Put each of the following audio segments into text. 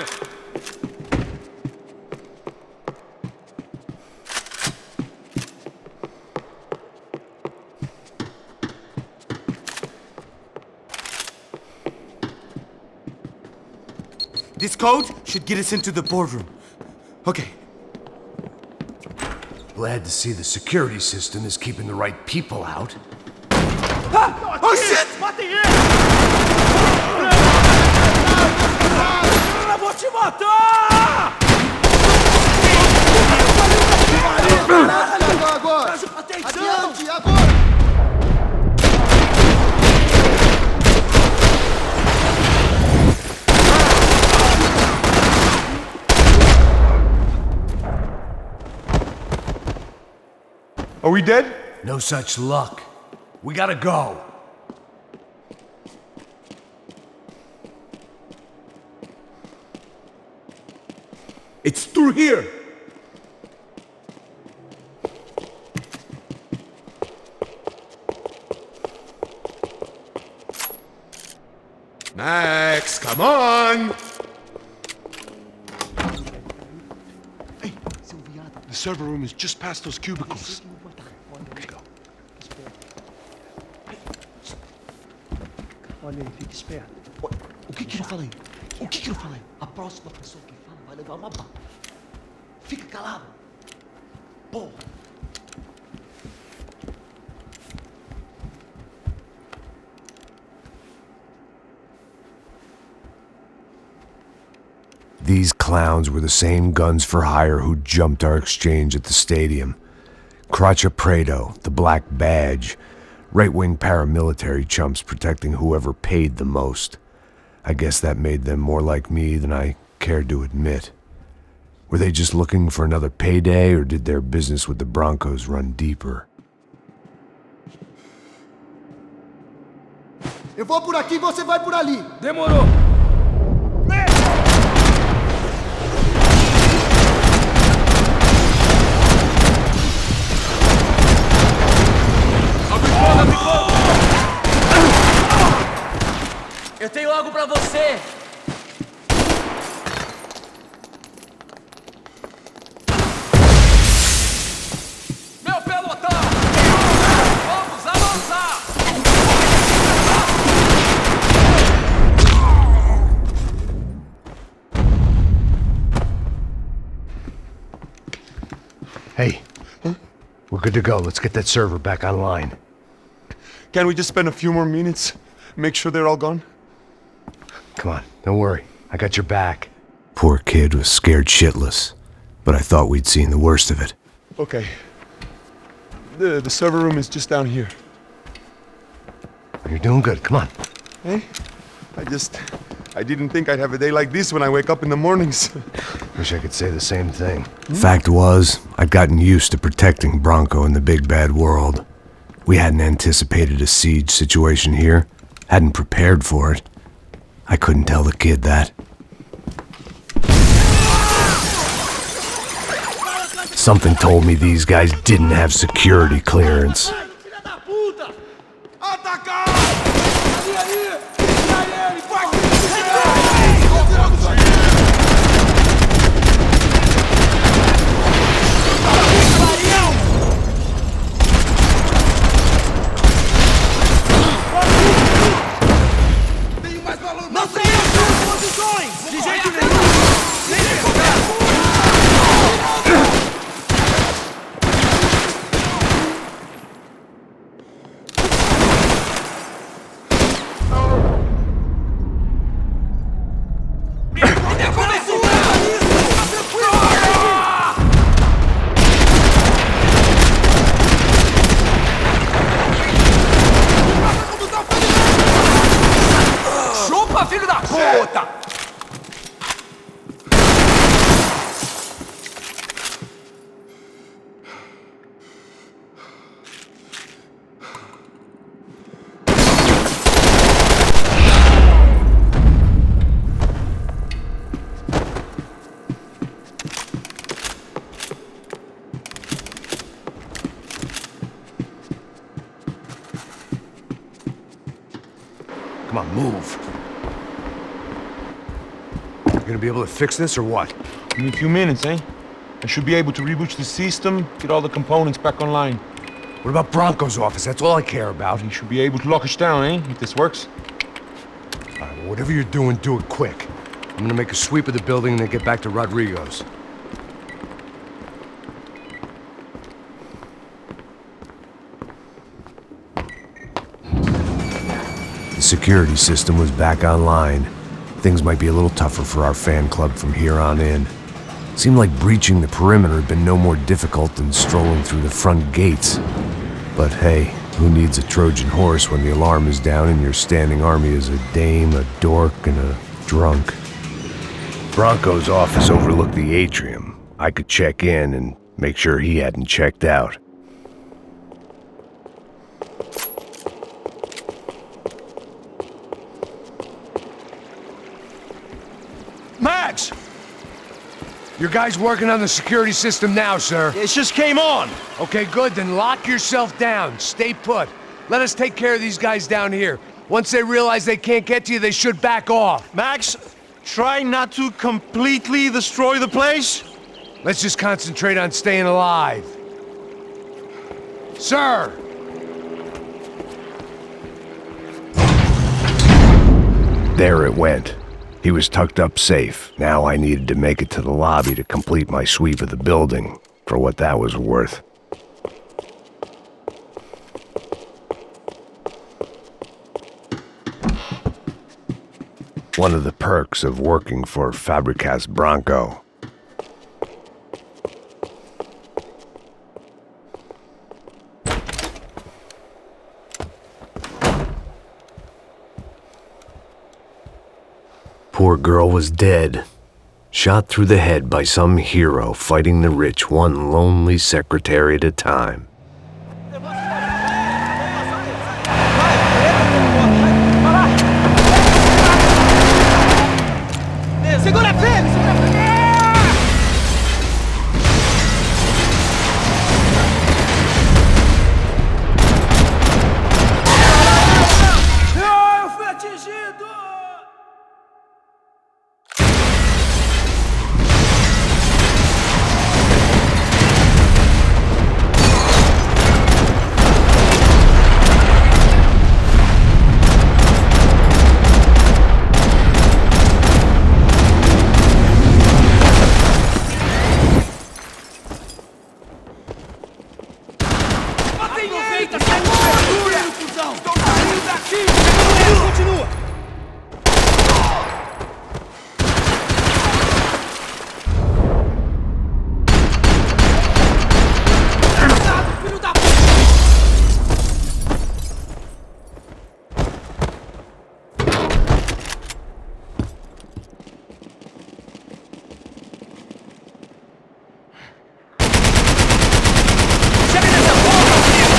on! This code should get us into the boardroom. Okay. Glad to see the security system is keeping the right people out. Ah! Oh shit! Eu vou te matar! Agora! Atenção! Adiante, agora! Are we dead? No such luck. We gotta go. It's through here! Max, come on! Ei, seu viado. The server room is just past those cubicles. Let's go. Olha aí, fica esperto. O que eu falei? O que eu falei? A próxima pessoa que fala vai levar uma bala. Fica calado. Porra. These clowns were the same guns for hire who jumped our exchange at the stadium. Crotcha Prado, the Black Badge, right-wing paramilitary chumps protecting whoever paid the most. I guess that made them more like me than I cared to admit. Were they just looking for another payday, or did their business with the Broncos run deeper? Eu vou por aqui, você vai por ali. Demorou! Eu tenho algo pra você! Meu pelotão! Vamos avançar! Hey, we're good to go. Let's get that server back online. Can't we just spend a few more minutes? Make sure they're all gone? Come on, don't worry. I got your back. Poor kid was scared shitless, but I thought we'd seen the worst of it. Okay. The server room is just down here. You're doing good. Come on. Hey? I didn't think I'd have a day like this when I wake up in the mornings. Wish I could say the same thing. Fact was, I'd gotten used to protecting Bronco in the big bad world. We hadn't anticipated a siege situation here, hadn't prepared for it. I couldn't tell the kid that. Something told me these guys didn't have security clearance. Filha da puta! Atacar! Ali! Tira ele! Vai! Tenho mais valor! Não sei as suas posições! De jeito nenhum! Nem focar! Chupa, filho da puta! Come on, move. Gonna be able to fix this or what? Give me a few minutes, eh? I should be able to reboot the system, get all the components back online. What about Bronco's office? That's all I care about. He should be able to lock us down, eh? If this works. All right, well, whatever you're doing, do it quick. I'm gonna make a sweep of the building and then get back to Rodrigo's. The security system was back online. Things might be a little tougher for our fan club from here on in. Seemed like breaching the perimeter had been no more difficult than strolling through the front gates. But hey, who needs a Trojan horse when the alarm is down and your standing army is a dame, a dork, and a drunk? Bronco's office overlooked the atrium. I could check in and make sure he hadn't checked out. Max! Your guys working on the security system now, sir. It just came on! Okay, good, then lock yourself down. Stay put. Let us take care of these guys down here. Once they realize they can't get to you, they should back off. Max, try not to completely destroy the place. Let's just concentrate on staying alive. Sir! There it went. He was tucked up safe. Now I needed to make it to the lobby to complete my sweep of the building, for what that was worth. One of the perks of working for Fabricas Bronco. Poor girl was dead. Shot through the head by some hero fighting the rich one lonely secretary at a time. Segura firme! Eu fui atingido! Aproveita, sai de cobertura, cuzão! Estou saindo daqui! Continua! Filho da p***! Chega dessa porra, filho!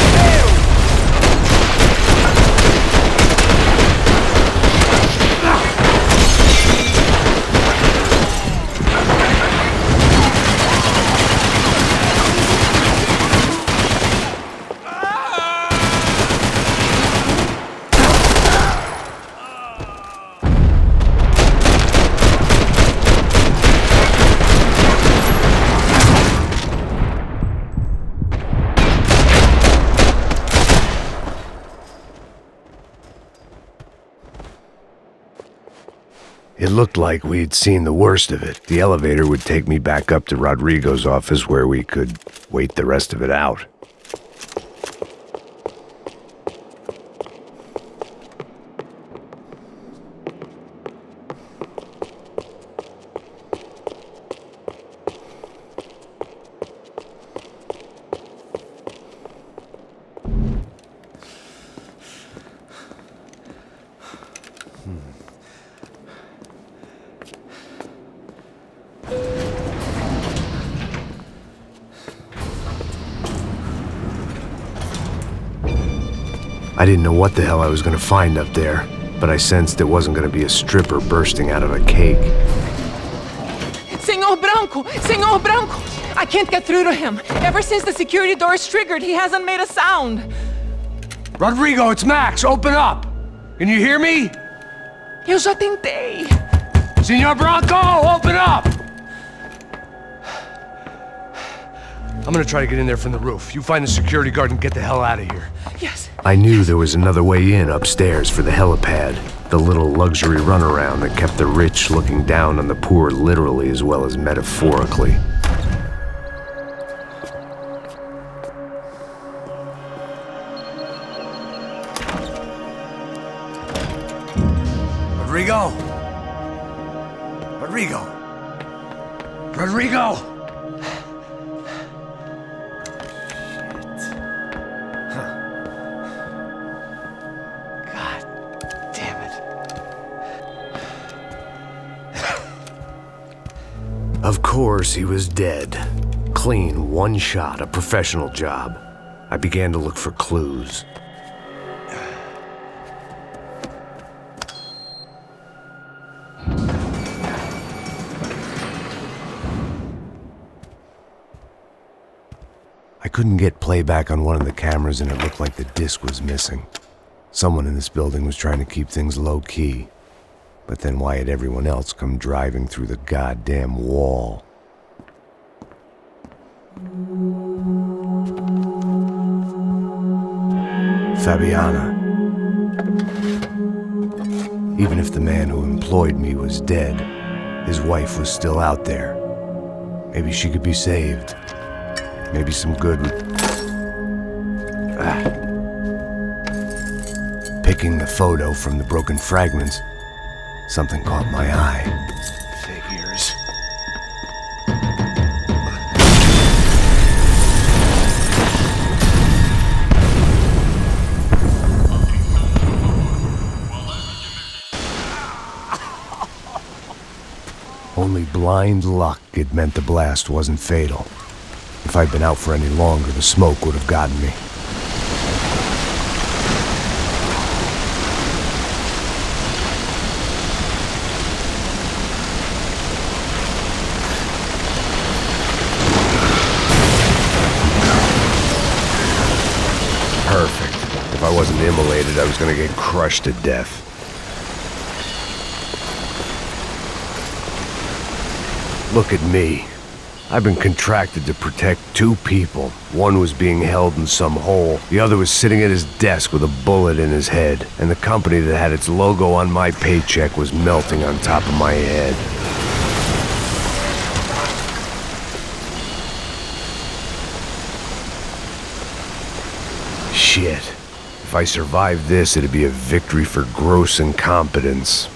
It looked like we'd seen the worst of it. The elevator would take me back up to Rodrigo's office where we could wait the rest of it out. I didn't know what the hell I was going to find up there, but I sensed it wasn't going to be a stripper bursting out of a cake. Senor Branco! Senor Branco! I can't get through to him. Ever since the security door is triggered, he hasn't made a sound. Rodrigo, it's Max! Open up! Can you hear me? Eu já tentei. Senor Bronco, open up! I'm gonna try to get in there from the roof. You find the security guard and get the hell out of here. Yes. I knew there was another way in upstairs for the helipad. The little luxury runaround that kept the rich looking down on the poor literally as well as metaphorically. Rodrigo! Rodrigo! Rodrigo! Of course, he was dead. Clean, one shot, a professional job. I began to look for clues. I couldn't get playback on one of the cameras and it looked like the disc was missing. Someone in this building was trying to keep things low-key. But then why had everyone else come driving through the goddamn wall? Fabiana. Even if the man who employed me was dead, his wife was still out there. Maybe she could be saved. Maybe some good would... Picking the photo from the broken fragments, something caught my eye. Figures. Only blind luck it meant the blast wasn't fatal. If I'd been out for any longer, the smoke would have gotten me. Perfect. If I wasn't immolated, I was gonna get crushed to death. Look at me. I've been contracted to protect two people. One was being held in some hole. The other was sitting at his desk with a bullet in his head. And the company that had its logo on my paycheck was melting on top of my head. Shit. If I survived this, it'd be a victory for gross incompetence.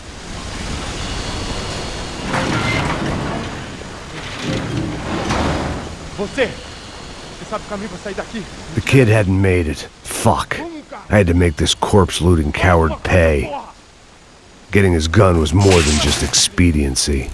The kid hadn't made it. Fuck. I had to make this corpse-looting coward pay. Getting his gun was more than just expediency.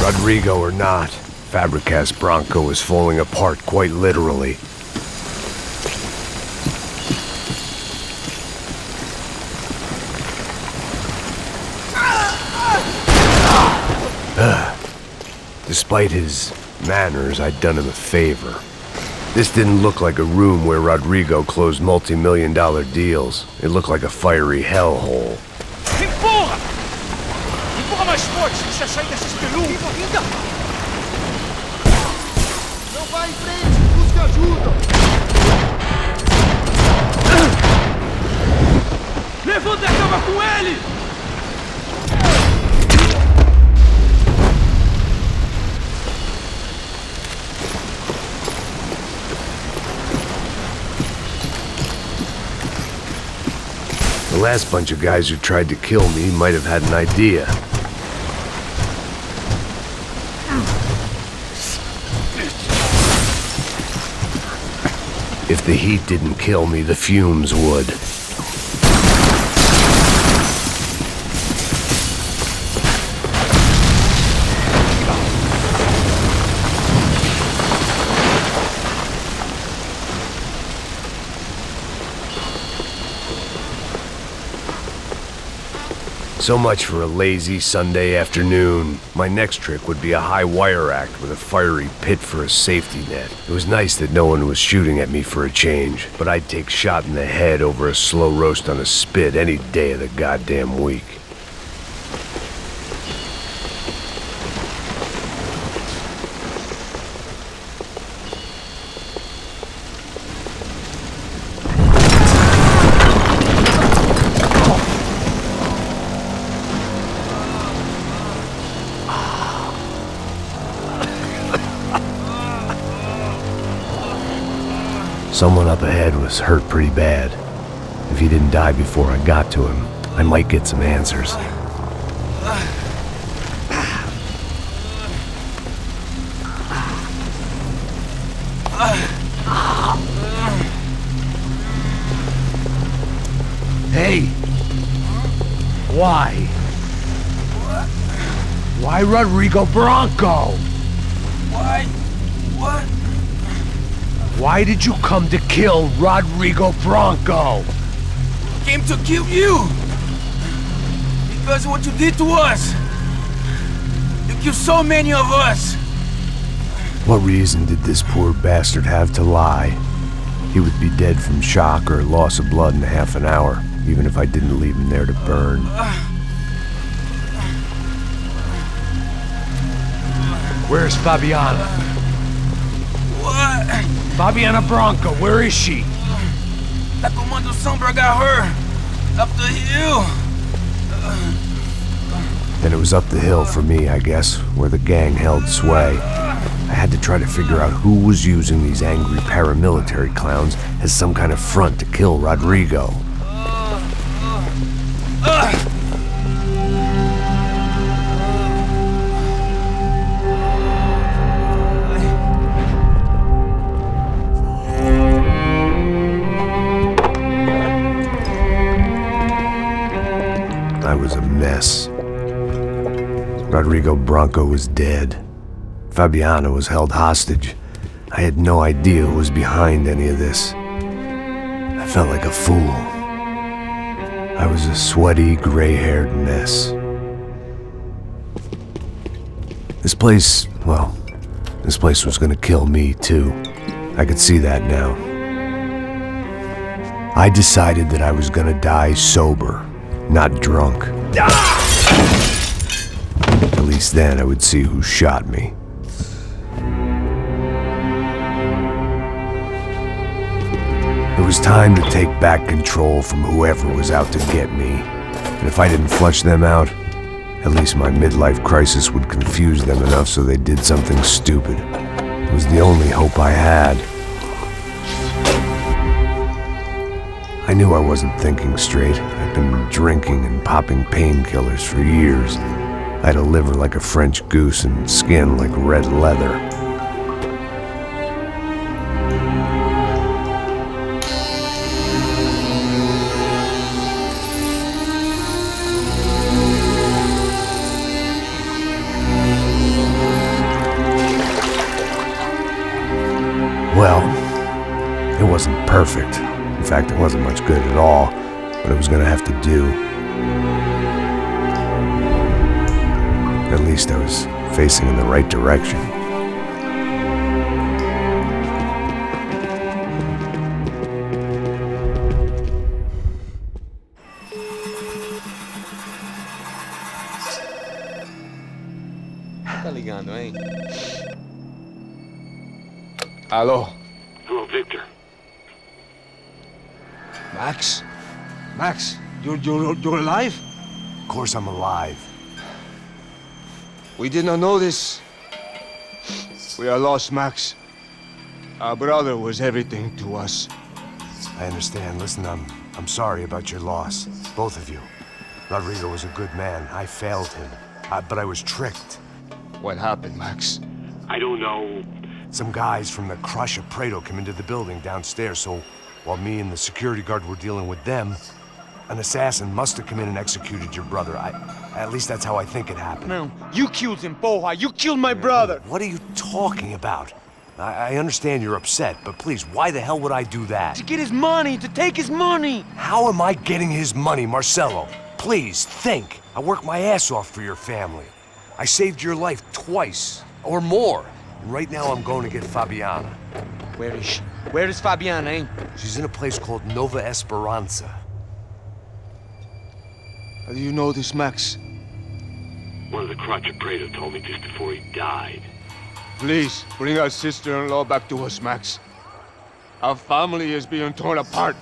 Rodrigo or not, Fabricas Bronco is falling apart quite literally. Despite his manners, I'd done him a favor. This didn't look like a room where Rodrigo closed multi-million-dollar deals. It looked like a fiery hellhole. Mais forte, deixa sair dessa espelunca! Não vai em frente! Busque ajuda! Levanta e acaba com ele! The last bunch of guys who tried to kill me might have had an idea. If the heat didn't kill me, the fumes would. So much for a lazy Sunday afternoon. My next trick would be a high wire act with a fiery pit for a safety net. It was nice that no one was shooting at me for a change, but I'd take shot in the head over a slow roast on a spit any day of the goddamn week. Someone up ahead was hurt pretty bad. If he didn't die before I got to him, I might get some answers. Hey! Why? Why Rodrigo Bronco? Why? What? Why did you come to kill Rodrigo Bronco? Came to kill you! Because of what you did to us! You killed so many of us! What reason did this poor bastard have to lie? He would be dead from shock or loss of blood in half an hour, even if I didn't leave him there to burn. Where's Fabiana? What? Fabiana Bronco, where is she? That Comando Sombra got her! Up the hill! Then it was up the hill for me, I guess, where the gang held sway. I had to try to figure out who was using these angry paramilitary clowns as some kind of front to kill Rodrigo. I was a mess. Rodrigo Bronco was dead. Fabiana was held hostage. I had no idea who was behind any of this. I felt like a fool. I was a sweaty, gray-haired mess. This place was gonna kill me too. I could see that now. I decided that I was gonna die sober, not drunk. At least then I would see who shot me. It was time to take back control from whoever was out to get me. And if I didn't flush them out, at least my midlife crisis would confuse them enough so they did something stupid. It was the only hope I had. I knew I wasn't thinking straight. I'd been drinking and popping painkillers for years. I had a liver like a French goose and skin like red leather. Well, it wasn't perfect. In fact, it wasn't much good at all, but it was gonna have to do. At least I was facing in the right direction. Tá ligando, hein? Alô? Hello, Victor. Max? Max, you're alive? Of course I'm alive. We did not know this. We are lost, Max. Our brother was everything to us. I understand. Listen, I'm sorry about your loss. Both of you. Rodrigo was a good man. I failed him. But I was tricked. What happened, Max? I don't know. Some guys from the Crush of Prado came into the building downstairs, so while me and the security guard were dealing with them, an assassin must have come in and executed your brother. At least that's how I think it happened. No, you killed him, Porra. You killed my brother. What are you talking about? I understand you're upset, but please, why the hell would I do that? To get his money, to take his money. How am I getting his money, Marcelo? Please, think. I worked my ass off for your family. I saved your life twice, or more. And right now I'm going to get Fabiana. Where is she? Where is Fabiana, eh? She's in a place called Nova Esperanza. How do you know this, Max? One of the Crotcher Prado told me just before he died. Please, bring our sister-in-law back to us, Max. Our family is being torn apart.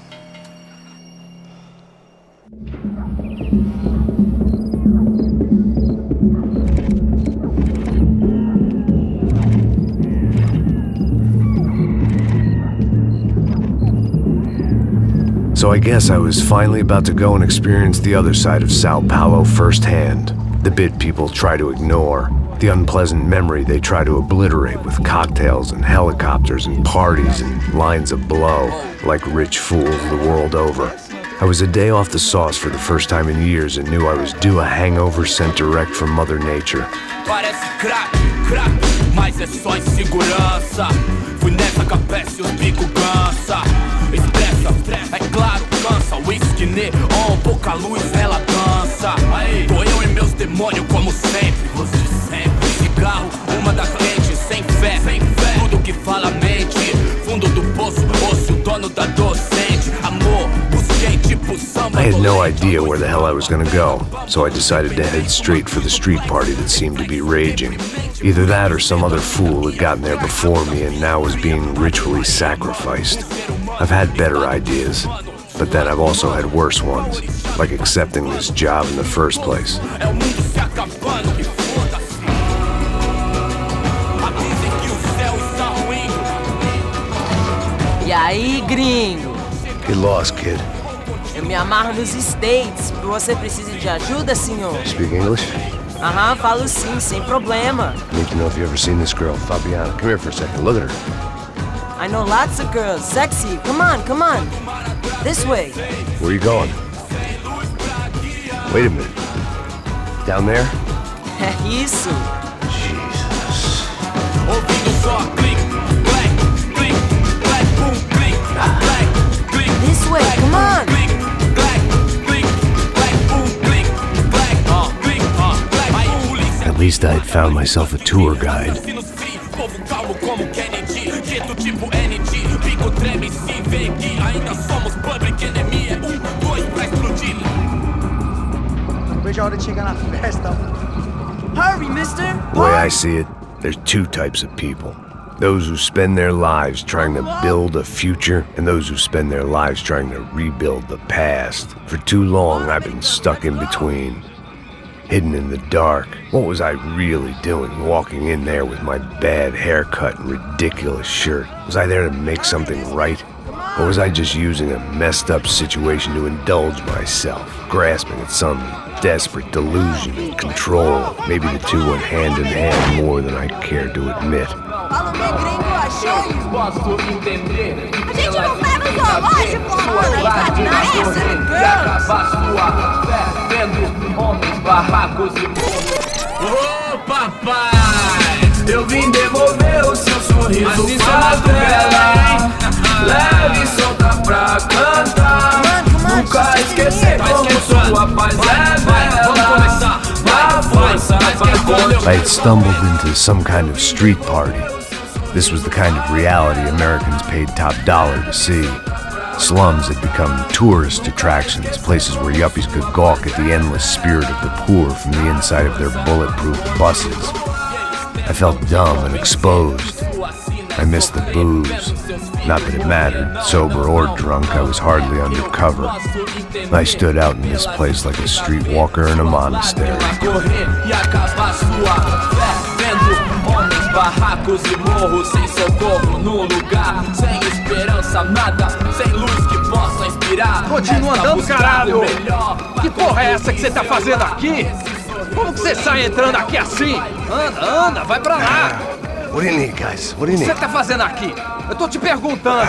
So I guess I was finally about to go and experience the other side of Sao Paulo firsthand. The bit people try to ignore. The unpleasant memory they try to obliterate with cocktails and helicopters and parties and lines of blow, like rich fools the world over. I was a day off the sauce for the first time in years and knew I was due a hangover sent direct from Mother Nature. Parece crack, mas é só insegurança. Fui nessa capece, os bico cansa. Expressa, é claro, cansa. Whisky neon, pouca luz, ela dança. Tô eu e meus demônios como sempre. Você sempre. Cigarro, uma da frente, sem fé. Tudo que fala mente. Fundo do poço, osso, dono da docente. Amor, busquei tipo samba. I had no idea where the hell I was gonna go, so I decided to head straight for the street party that seemed to be raging. Either that or some other fool had gotten there before me and now was being ritually sacrificed. I've had better ideas, but then I've also had worse ones, like accepting this job in the first place. E aí, gringo? Get lost, kid. Eu me amarro nos States. Você precisa de ajuda, senhor? Speak English? Aham, falo sim, sem problema. I need to know if you've ever seen this girl, Fabiana. Come here for a second. Look at her. I know lots of girls. Sexy. Come on, come on. This way. Where are you going? Wait a minute. Down there? É isso. Jesus. This way, come on. At least I had found myself a tour guide. Hurry, mister. The way I see it, there's two types of people. Those who spend their lives trying to build a future, and those who spend their lives trying to rebuild the past. For too long, I've been stuck in between. Hidden in the dark. What was I really doing walking in there with my bad haircut and ridiculous shirt? Was I there to make something right? Or was I just using a messed up situation to indulge myself, grasping at some desperate delusion of control? Maybe the two went hand in hand more than I cared to admit. Fala, meu gringo, achei. A gente não vai no zoológico, mano. Ô papai, eu vim devolver o seu sorriso favela. Leve e solta pra cantar. Nunca esquecer como sua paz é bela. Na força, I had stumbled into some kind of street party. This was the kind of reality Americans paid top dollar to see. Slums had become tourist attractions, places where yuppies could gawk at the endless spirit of the poor from the inside of their bulletproof buses. I felt dumb and exposed. I missed the booze. Not that it mattered, sober or drunk, I was hardly undercover. I stood out in this place like a streetwalker in a monastery. Barracos e morros sem socorro no lugar, sem esperança, nada, sem luz que possa inspirar. Continua andando, caralho! Que porra é essa que você tá fazendo aqui? Como que você sai entrando aqui assim? Anda, vai pra lá! What do you need, guys? What do you O que need? você tá fazendo aqui? Eu tô te perguntando.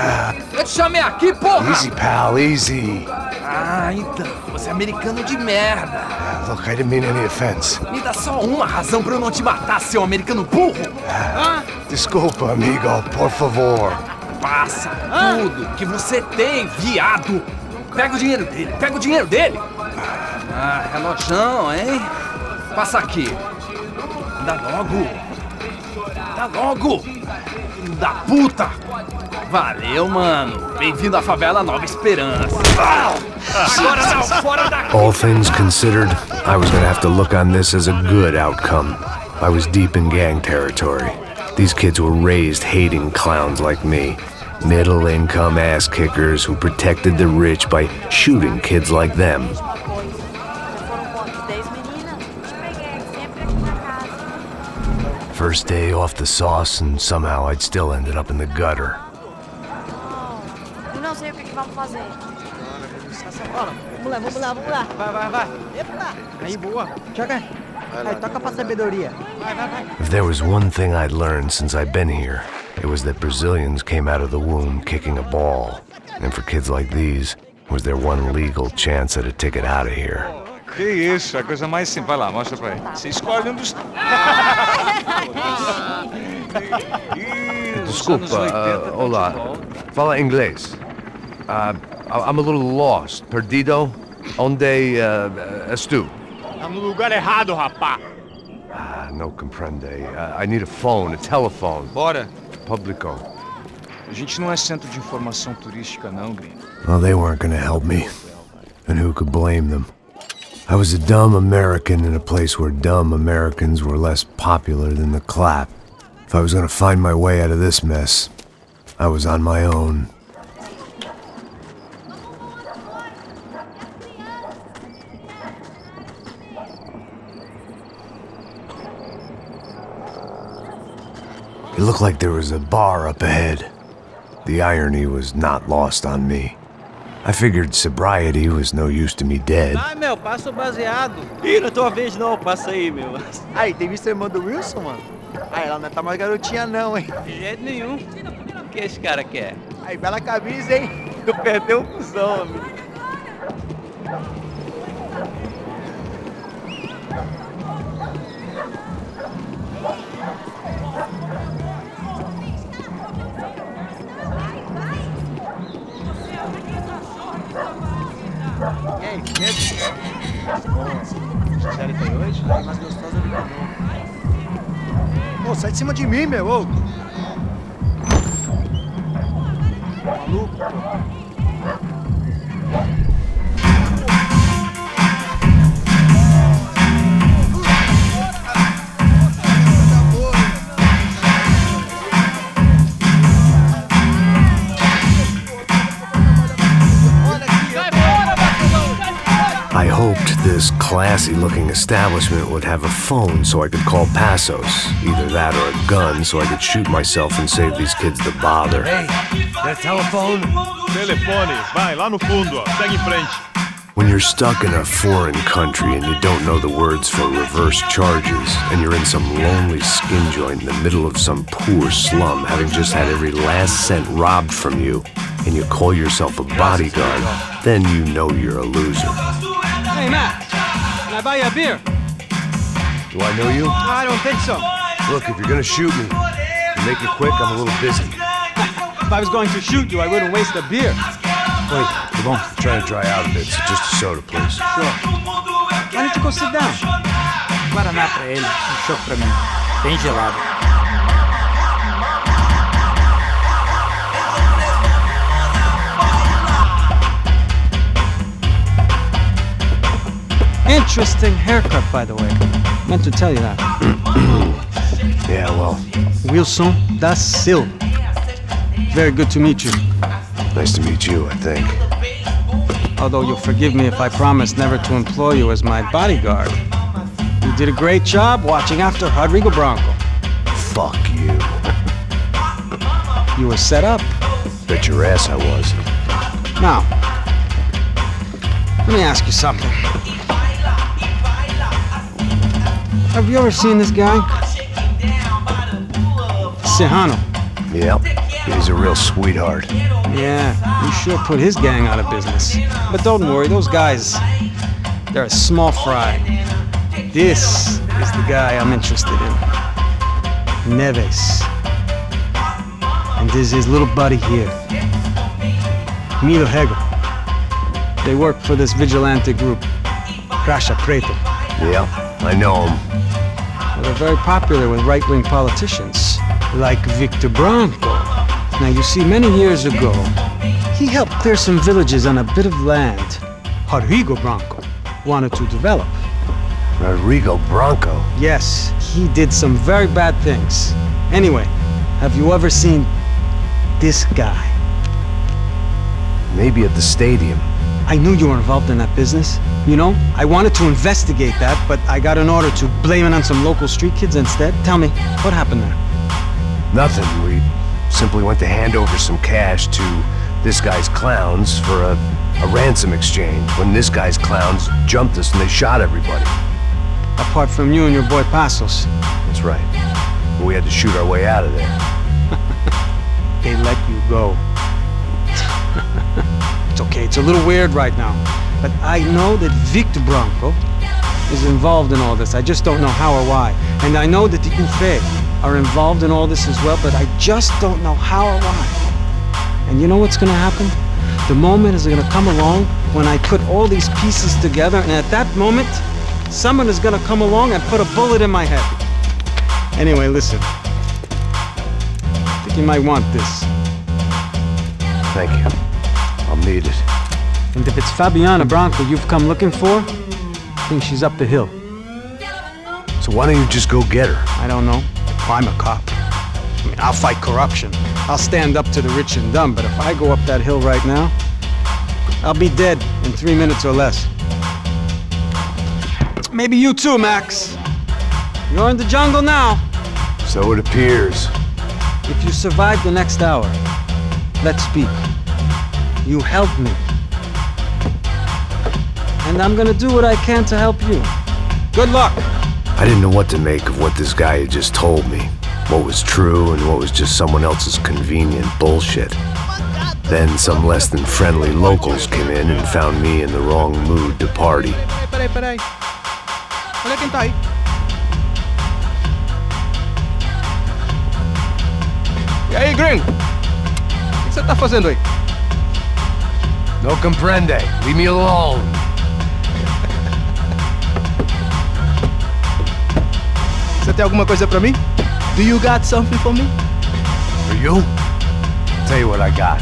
Eu te chamei aqui, porra! Easy, pal, easy. Ah, então, você é americano de merda. Look, I didn't mean any offense. Me dá só uma razão pra eu não te matar, seu americano burro. Desculpa, amigo, por favor. Passa tudo que você tem, viado. Pega o dinheiro dele, pega o dinheiro dele. Ah, relojão, hein? Passa aqui. Dá logo. Dá logo. Filho da puta. Valeu, mano. Bem-vindo à favela Nova Esperança. Agora não, fora daqui. All things considered, I was gonna have to look on this as a good outcome. I was deep in gang territory. These kids were raised hating clowns like me. Middle-income ass-kickers who protected the rich by shooting kids like them. First day off the sauce, and somehow I'd still ended up in the gutter. Eu não sei o que vamos fazer. Vamos lá. Vai. Epa! Aí, boa. Joga. Aí, toca pra sabedoria. Vai. If there was one thing I'd learned since I'd been here, it was that Brazilians came out of the womb kicking a ball. And for kids like these, was their one legal chance at a ticket out of here. Que isso, a coisa mais simples. Vai lá, mostra pra ele. Você escolhe dos... Desculpa, olá. Fala inglês. I'm a little lost. Perdido? Onde estou? Tá no lugar errado, rapá. No comprende. I need a phone, a telephone. Bora. Publico. A gente não é centro de informação turística, não, gringo. Well, they weren't gonna help me. And who could blame them? I was a dumb American in a place where dumb Americans were less popular than the clap. If I was gonna find my way out of this mess, I was on my own. It looked like there was a bar up ahead. The irony was not lost on me. I figured sobriety was no use to me dead. Vai, meu, passa o baseado. Ih, não é tua vez não, passa aí, meu. Aí, tem visto a irmã do Wilson, mano? Aí, ela não tá mais garotinha não, hein? De jeito nenhum. O que esse cara quer? Aí, bela camisa, hein? Tu perdeu o cuzão, amigo. E aí, sério, tem hoje? Mais gostosa do que não. Ô, sai de cima de mim, meu, ô! Maluco, pô. I hoped this classy-looking establishment would have a phone so I could call Passos. Either that or a gun so I could shoot myself and save these kids the bother. Hey, that telephone? Telefone, vai, lá no fundo, ó. Segue em frente. When you're stuck in a foreign country and you don't know the words for reverse charges, and you're in some lonely skin joint in the middle of some poor slum, having just had every last cent robbed from you, and you call yourself a bodyguard, then you know you're a loser. Hey, Matt, can I buy you a beer? Do I know you? I don't think so. Look, if you're gonna shoot me, to make it quick, I'm a little busy. If I was going to shoot you, I wouldn't waste a beer. Wait, come on. I'm trying to dry out a bit, so just a soda, please. Sure. Why don't you go sit down? Guaraná pra ele, chopp pra mim. Bem gelado. Interesting haircut, by the way. Meant to tell you that. Yeah, well. Wilson da Silva. Very good to meet you. Nice to meet you, I think. Although you'll forgive me if I promise never to employ you as my bodyguard. You did a great job watching after Rodrigo Branco. Fuck you. You were set up. Bet your ass I was. Now, let me ask you something. Have you ever seen this guy? Serrano. Yep, he's a real sweetheart. Yeah, you sure put his gang out of business. But don't worry, those guys, they're a small fry. This is the guy I'm interested in. Neves. And this is his little buddy here. Milo Hegel. They work for this vigilante group. Crasha Preto. Yeah, I know him. Well, they're very popular with right-wing politicians, like Victor Branco. Now, you see, many years ago, he helped clear some villages on a bit of land Rodrigo Branco wanted to develop. Rodrigo Branco? Yes, he did some very bad things. Anyway, have you ever seen this guy? Maybe at the stadium. I knew you were involved in that business. You know, I wanted to investigate that, but I got an order to blame it on some local street kids instead. Tell me, what happened there? Nothing. We simply went to hand over some cash to this guy's clowns for a ransom exchange when this guy's clowns jumped us and they shot everybody. Apart from you and your boy Passos. That's right. But we had to shoot our way out of there. They let you go. It's okay, it's a little weird right now. But I know that Victor Branco is involved in all this. I just don't know how or why. And I know that the UFE are involved in all this as well, but I just don't know how or why. And you know what's gonna happen? The moment is gonna come along when I put all these pieces together, and at that moment, someone is gonna come along and put a bullet in my head. Anyway, listen. I think you might want this. Thank you. I'll need it. And if it's Fabiana Branco you've come looking for, I think she's up the hill. So why don't you just go get her? I don't know. I'm a cop. I mean, I'll fight corruption. I'll stand up to the rich and dumb, but if I go up that hill right now, I'll be dead in 3 minutes or less. Maybe you too, Max. You're in the jungle now. So it appears. If you survive the next hour, let's speak. You help me. And I'm gonna do what I can to help you. Good luck. I didn't know what to make of what this guy had just told me. What was true and what was just someone else's convenient bullshit. Then some less than friendly locals came in and found me in the wrong mood to party. Peraí. Olha quem tá aí. E aí, gringo? O que você tá fazendo aí? No comprende. Leave me alone. Você tem alguma coisa pra mim? Do you got something for me? For you? Tell you what I got.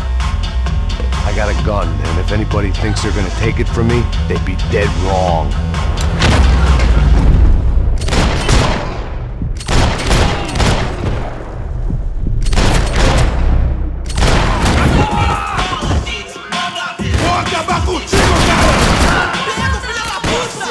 I got a gun, and if anybody thinks they're gonna take it from me, they'd be dead wrong. Vou acabar contigo, cara! Pega, filha da puta!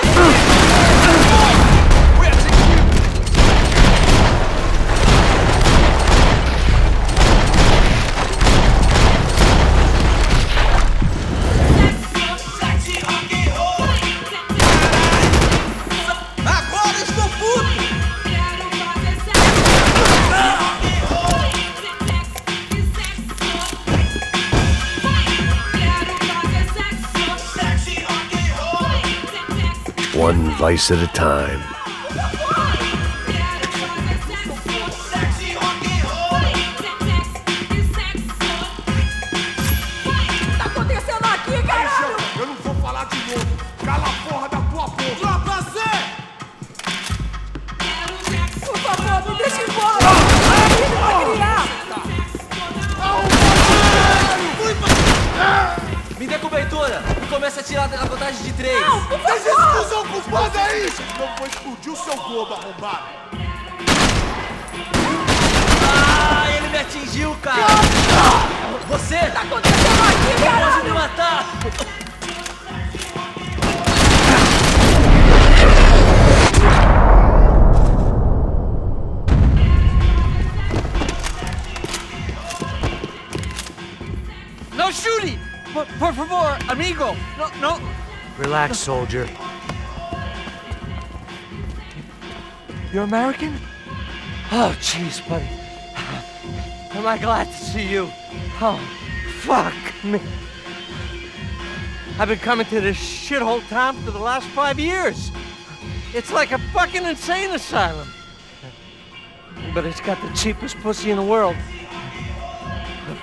One vice at a time. Tá acontecendo aqui, caralho? Eu não vou falar de novo. Cala a porra da tua boca. Tropa Z! Por favor, me deixa embora. Ele vai criar. Me dê cobertura e comece a tirar a contagem de 3. Não, por favor. Essa explosão com foda aí! Não vou explodir o seu globo arrombado. Ah, ele me atingiu, cara. Você Tá acontecendo aqui, pode me caralho? matar. No shooting! Por favor, amigo! No! Relax, soldier. You're American? Oh, jeez, buddy. Am I glad to see you? Oh, fuck me. I've been coming to this shithole town for the last 5 years. It's like a fucking insane asylum. But it's got the cheapest pussy in the world.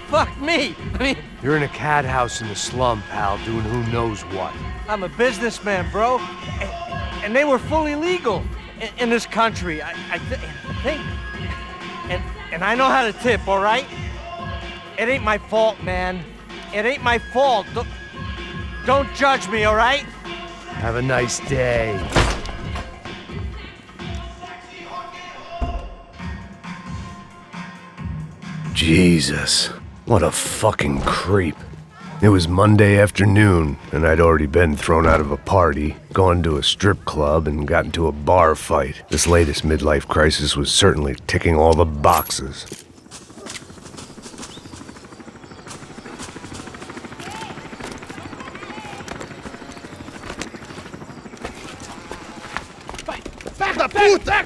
Fuck me! I mean, You're in a cat house in the slum, pal, doing who knows what. I'm a businessman, bro. And they were fully legal in this country, I think. And I know how to tip, all right? It ain't my fault, man. It ain't my fault. Don't judge me, all right? Have a nice day. Jesus, what a fucking creep. It was Monday afternoon, and I'd already been thrown out of a party, gone to a strip club, and got into a bar fight. This latest midlife crisis was certainly ticking all the boxes. Da puta!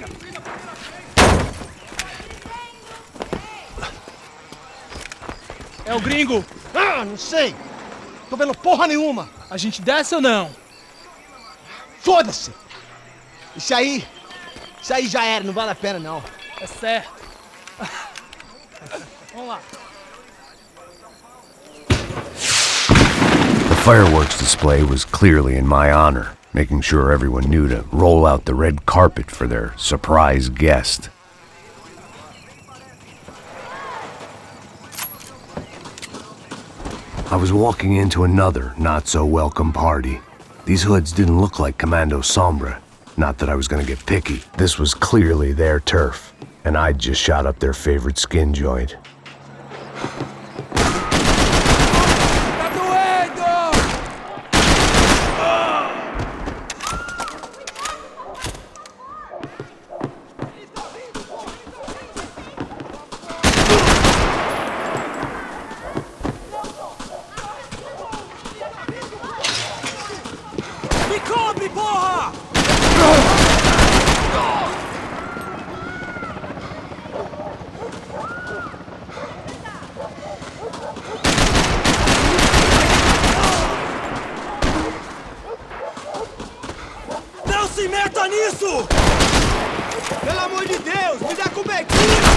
É o gringo! Ah, não sei! Tô vendo porra nenhuma! A gente desce ou não? Foda-se! Isso aí já era, não vale a pena não. É certo. Vamos lá. The fireworks display was clearly in my honor, making sure everyone knew to roll out the red carpet for their surprise guest. I was walking into another not-so-welcome party. These hoods didn't look like Commando Sombra. Not that I was gonna get picky. This was clearly their turf, and I'd just shot up their favorite skin joint. Não se meta nisso! Pelo amor de Deus, me dá cobertura!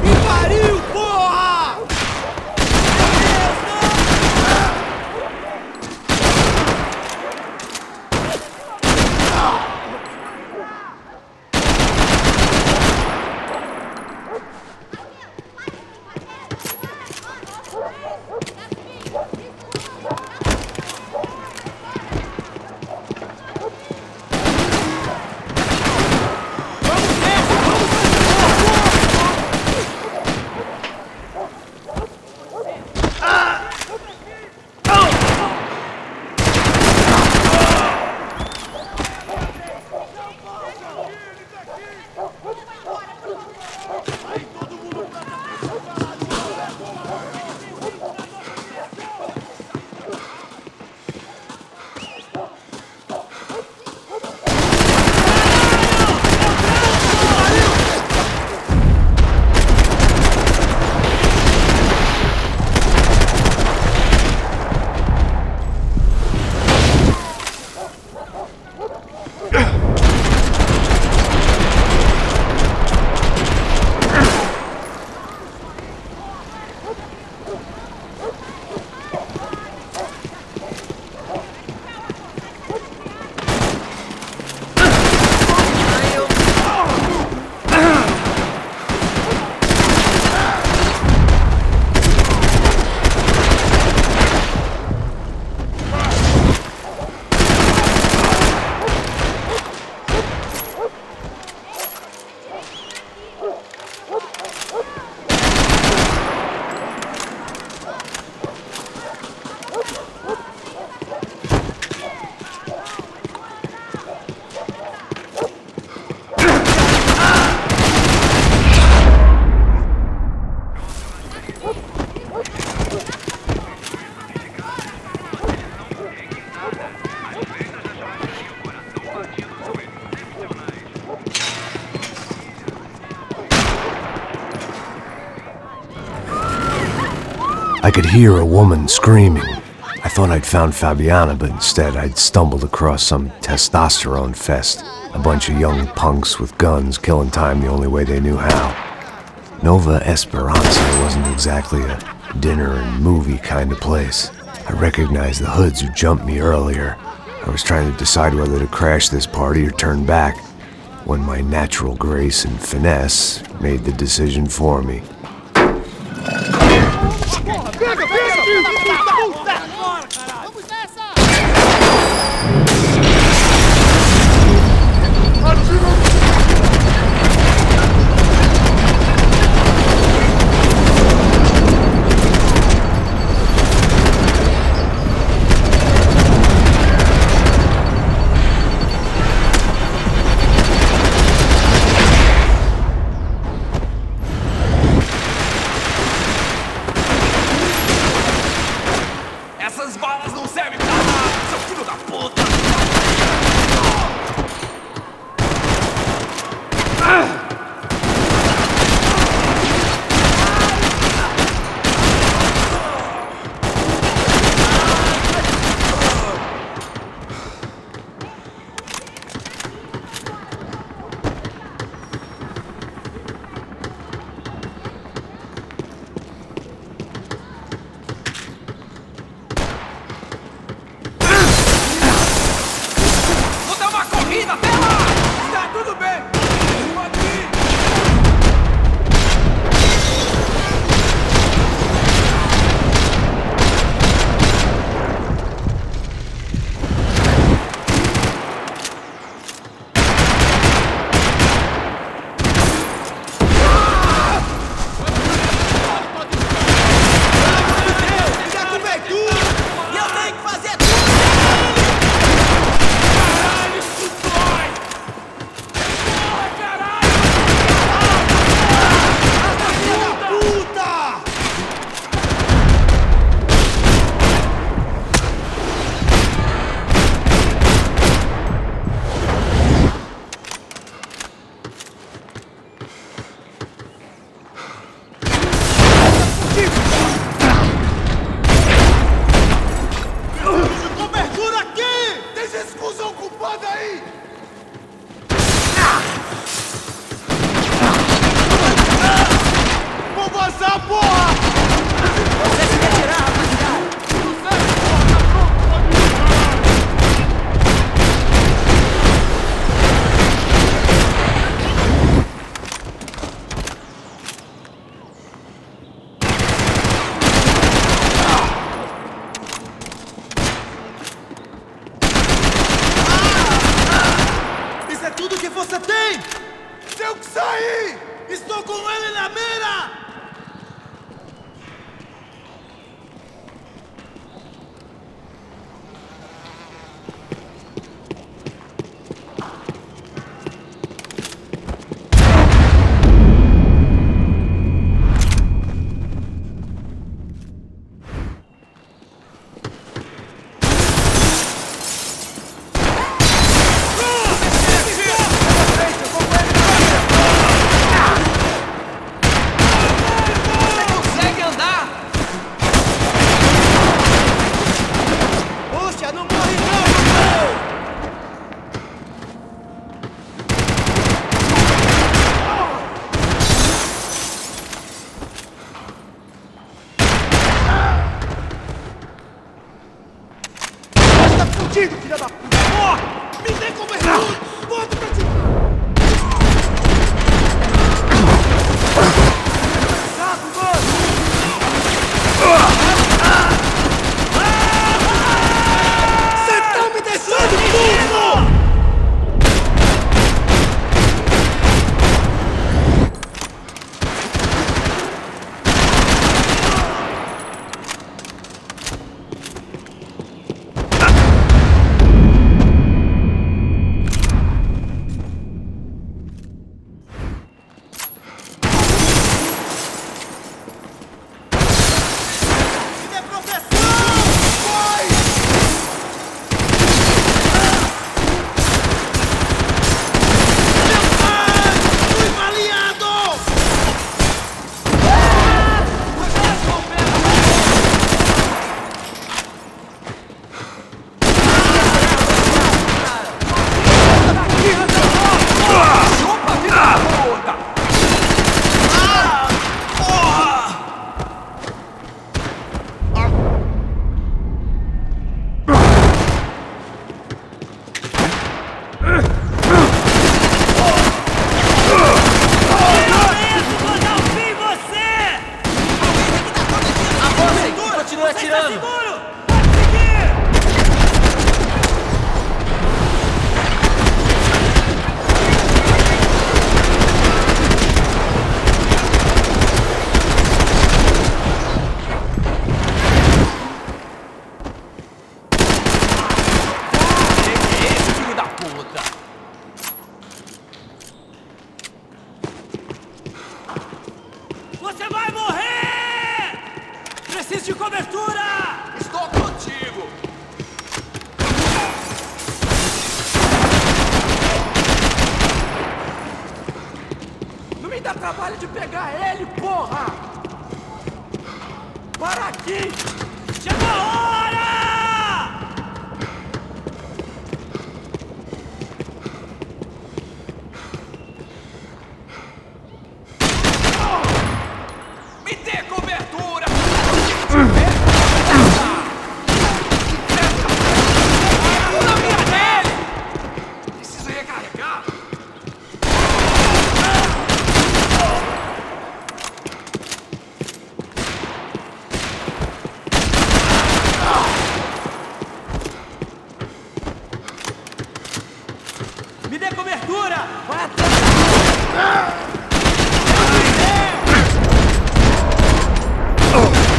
Me pariu, porra! I could hear a woman screaming. I thought I'd found Fabiana, but instead I'd stumbled across some testosterone fest. A bunch of young punks with guns killing time the only way they knew how. Nova Esperanza wasn't exactly a dinner and movie kind of place. I recognized the hoods who jumped me earlier. I was trying to decide whether to crash this party or turn back, when my natural grace and finesse made the decision for me. Essas balas não servem pra nada, seu filho da puta! fudido, filha da puta! Morre! Me dê cobertura! Volta pra ti! Saco, mano! Você tá me deixando puto! trabalho de pegar ele, porra! Para aqui! Chegou a hora! Me dê cobertura! Pula a minha dele! Preciso recarregar! Me dê cobertura! Vai atrás!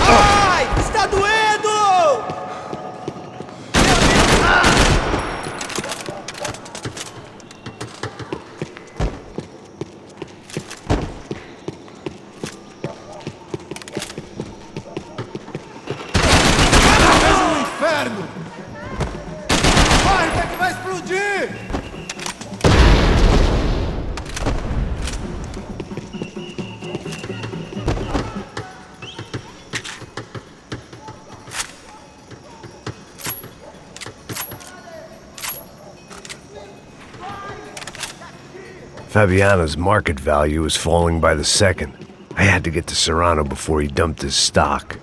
Ai! Está doendo! Um inferno! Vai, que vai explodir! Fabiano's market value was falling by the second. I had to get to Serrano before he dumped his stock.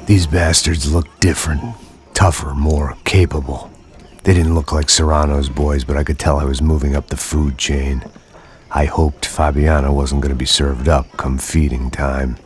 These bastards looked different, tougher, more capable. They didn't look like Serrano's boys, but I could tell I was moving up the food chain. I hoped Fabiano wasn't going to be served up come feeding time.